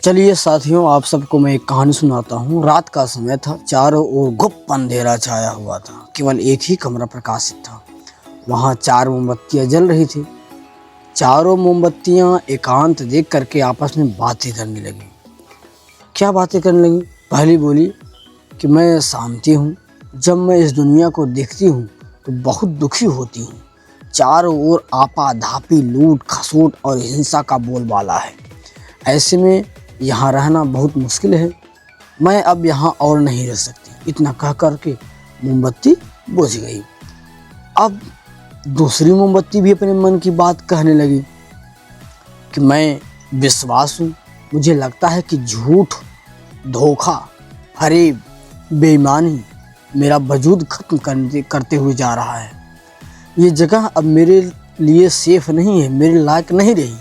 चलिए साथियों, आप सबको मैं एक कहानी सुनाता हूँ। रात का समय था, चारों ओर गुप्त अंधेरा छाया हुआ था। केवल एक ही कमरा प्रकाशित था। वहाँ 4 मोमबत्तियाँ जल रही थी। चारों मोमबत्तियाँ एकांत देख करके आपस में बातें करने लगी। क्या बातें करने लगी? पहली बोली कि मैं शांति हूँ। जब मैं इस दुनिया को देखती हूँ तो बहुत दुखी होती हूँ। चारों ओर आपाधापी, लूट खसोट और हिंसा का बोलबाला है। ऐसे में यहाँ रहना बहुत मुश्किल है। मैं अब यहाँ और नहीं रह सकती। इतना कह करके मोमबत्ती बुझ गई। अब दूसरी मोमबत्ती भी अपने मन की बात कहने लगी कि मैं विश्वास हूँ। मुझे लगता है कि झूठ, धोखा, फरेब, बेईमानी मेरा वजूद खत्म करते हुए जा रहा है। ये जगह अब मेरे लिए सेफ नहीं है, मेरे लायक नहीं रही।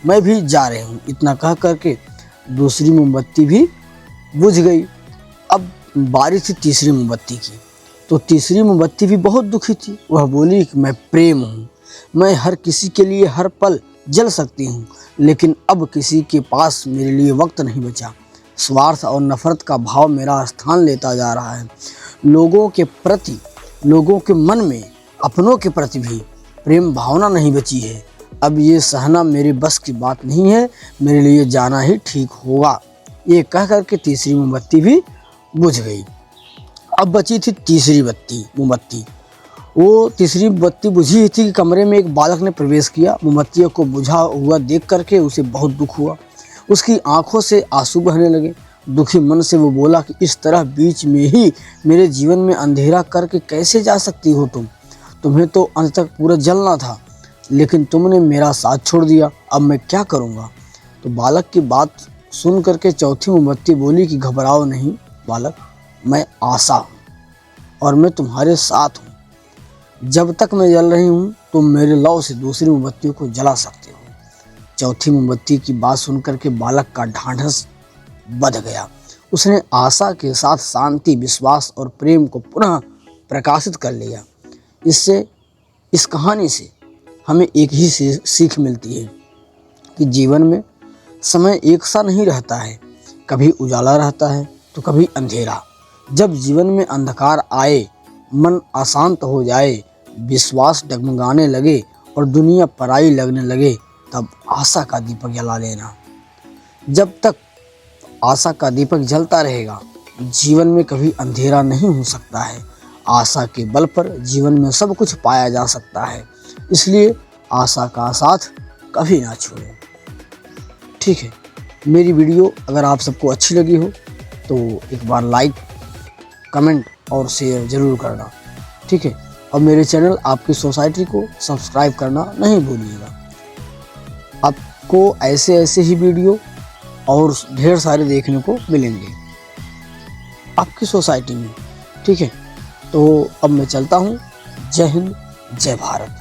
मैं भी जा रही हूँ। इतना कह करके दूसरी मोमबत्ती भी बुझ गई। अब बारी थी तीसरी मोमबत्ती की। तो तीसरी मोमबत्ती भी बहुत दुखी थी। वह बोली कि मैं प्रेम हूँ। मैं हर किसी के लिए हर पल जल सकती हूँ, लेकिन अब किसी के पास मेरे लिए वक्त नहीं बचा। स्वार्थ और नफरत का भाव मेरा स्थान लेता जा रहा है। लोगों के प्रति, लोगों के मन में अपनों के प्रति भी प्रेम भावना नहीं बची है। अब ये सहना मेरे बस की बात नहीं है। मेरे लिए जाना ही ठीक होगा। ये कह करके तीसरी मोमबत्ती भी बुझ गई। अब बची थी तीसरी मोमबत्ती। वो तीसरी बत्ती बुझी ही थी कि कमरे में एक बालक ने प्रवेश किया। मोमबत्तियों को बुझा हुआ देख करके उसे बहुत दुख हुआ। उसकी आंखों से आंसू बहने लगे। दुखी मन से वो बोला कि इस तरह बीच में ही मेरे जीवन में अंधेरा करके कैसे जा सकती हो तुम? तुम्हें तो अंत तक पूरा जलना था, लेकिन तुमने मेरा साथ छोड़ दिया। अब मैं क्या करूँगा? तो बालक की बात सुन करके चौथी मोमबत्ती बोली कि घबराओ नहीं बालक, मैं आशा हूँ और मैं तुम्हारे साथ हूँ। जब तक मैं जल रही हूँ तुम मेरे लौ से दूसरी मोमबत्तियों को जला सकते हो। चौथी मोमबत्ती की बात सुन करके बालक का ढांढस बंध गया। उसने आशा के साथ शांति, विश्वास और प्रेम को पुनः प्रकाशित कर लिया। इस कहानी से हमें एक ही सीख मिलती है कि जीवन में समय एक सा नहीं रहता है। कभी उजाला रहता है तो कभी अंधेरा। जब जीवन में अंधकार आए, मन अशांत हो जाए, विश्वास डगमगाने लगे और दुनिया पराई लगने लगे, तब आशा का दीपक जला लेना। जब तक आशा का दीपक जलता रहेगा, जीवन में कभी अंधेरा नहीं हो सकता है। आशा के बल पर जीवन में सब कुछ पाया जा सकता है। इसलिए आशा का साथ कभी ना छोड़ें। ठीक है, मेरी वीडियो अगर आप सबको अच्छी लगी हो तो एक बार लाइक, कमेंट और शेयर ज़रूर करना। ठीक है, और मेरे चैनल आपकी सोसाइटी को सब्सक्राइब करना नहीं भूलिएगा। आपको ऐसे ही वीडियो और ढेर सारे देखने को मिलेंगे आपकी सोसाइटी में। ठीक है, तो अब मैं चलता हूँ। जय हिंद, जय भारत।